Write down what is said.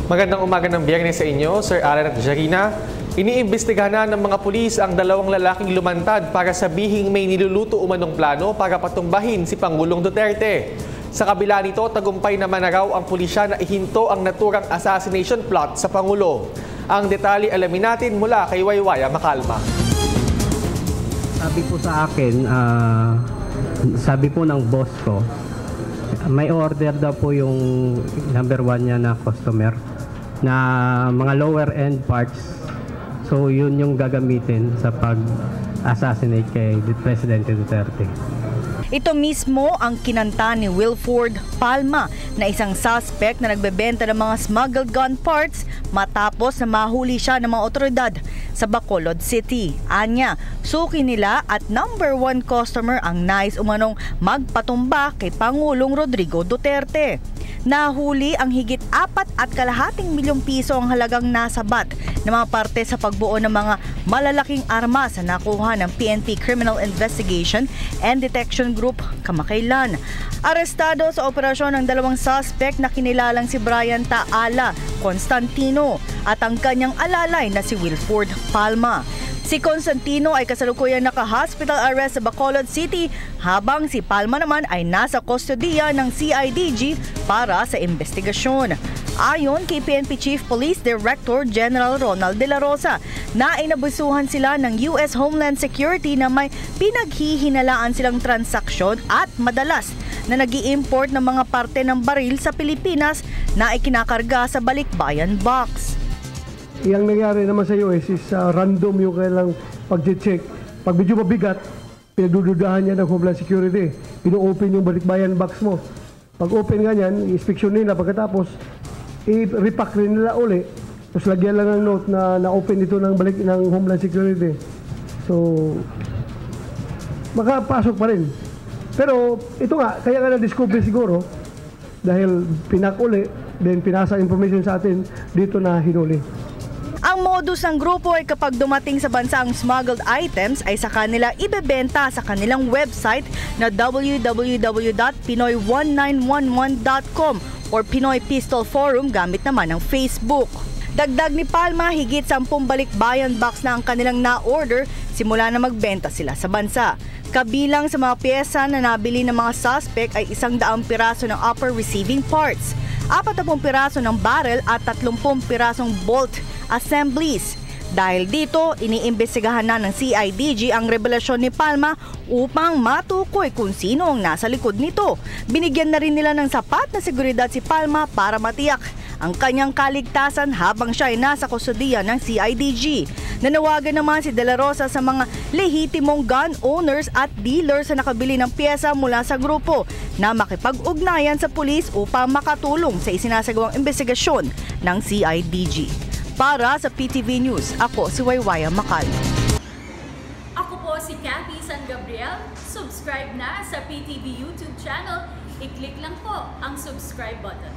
Magandang umaga ng Biyernes sa inyo, Sir Alan at Jarina. Iniimbestigahan na ng mga pulis ang dalawang lalaking lumantad para sabihing may niluluto umanong plano para patumbahin si Pangulong Duterte. Sa kabila nito, tagumpay naman na raw ang pulisya na ihinto ang naturang assassination plot sa Pangulo. Ang detalye alamin natin mula kay Waywaya Macalma. Sabi po sa akin, sabi po ng boss ko, may order daw po yung number 1 niya na customer na mga lower end parts. So yun yung gagamitin sa pag-assassinate kay Presidente Duterte. Ito mismo ang kinanta ni Wilford Palma na isang suspect na nagbebenta ng mga smuggled gun parts matapos na mahuli siya ng mga otoridad sa Bacolod City. Anya, suki nila at number 1 customer ang nais umanong magpatumba kay Pangulong Rodrigo Duterte. Nahuli ang higit 4.2 milyong piso ang halagang nasabat ng mga parte sa pagbuo ng mga malalaking armas na nakuha ng PNP Criminal Investigation and Detection Group kamakailan. Arestado sa operasyon ng dalawang suspect na kinilalang si Brian Taala Constantino at ang kanyang alalay na si Wilford Palma. Si Constantino ay kasalukuyang naka-hospital arrest sa Bacolod City habang si Palma naman ay nasa kustodiya ng CIDG para sa investigasyon. Ayon kay PNP Chief Police Director General Ronald De La Rosa, na inabusuhan sila ng US Homeland Security na may pinaghihinalaan silang transaksyon at madalas na nag-i-import ng mga parte ng baril sa Pilipinas na ikinakarga sa balikbayan box. Yang nangyari naman sa US is random yung kailang pag-check. Pag medyo mabigat, pinagdududahan niya ng Homeland Security. Pino-open yung balikbayan box mo. Pag open nga yan, i-inspection nila. Pagkatapos, i-repack rin nila uli. Tapos lagyan lang ng note na na-open ito ng Homeland Security. So, makapasok pa rin. Pero ito nga, kaya nga na-discover siguro dahil pinak uli, then pinasa information sa atin, dito na hinuli. Ang modus ng grupo ay kapag dumating sa bansa ang smuggled items ay sa kanila ibebenta sa kanilang website na www.pinoy1911.com or Pinoy Pistol Forum gamit naman ang Facebook. Dagdag ni Palma, higit 10 balikbayan box na ang kanilang na-order simula na magbenta sila sa bansa. Kabilang sa mga pyesa na nabili ng mga suspect ay 100 piraso ng upper receiving parts, 40 piraso ng barrel at 30 pirasong bolt assemblies. Dahil dito, iniimbestigahan na ng CIDG ang revelasyon ni Palma upang matukoy kung sino ang nasa likod nito. Binigyan na rin nila ng sapat na seguridad si Palma para matiyak ang kanyang kaligtasan habang siya ay nasa kustodiya ng CIDG. Nanawagan naman si De La Rosa sa mga lehitimong gun owners at dealers na nakabili ng pyesa mula sa grupo na makipag-ugnayan sa pulis upang makatulong sa isinasagawang investigasyon ng CIDG. Para sa PTV News, ako si Waywaya Macalma. Ako po si Cathy San Gabriel. Subscribe na sa PTV YouTube channel. I-click lang po ang subscribe button.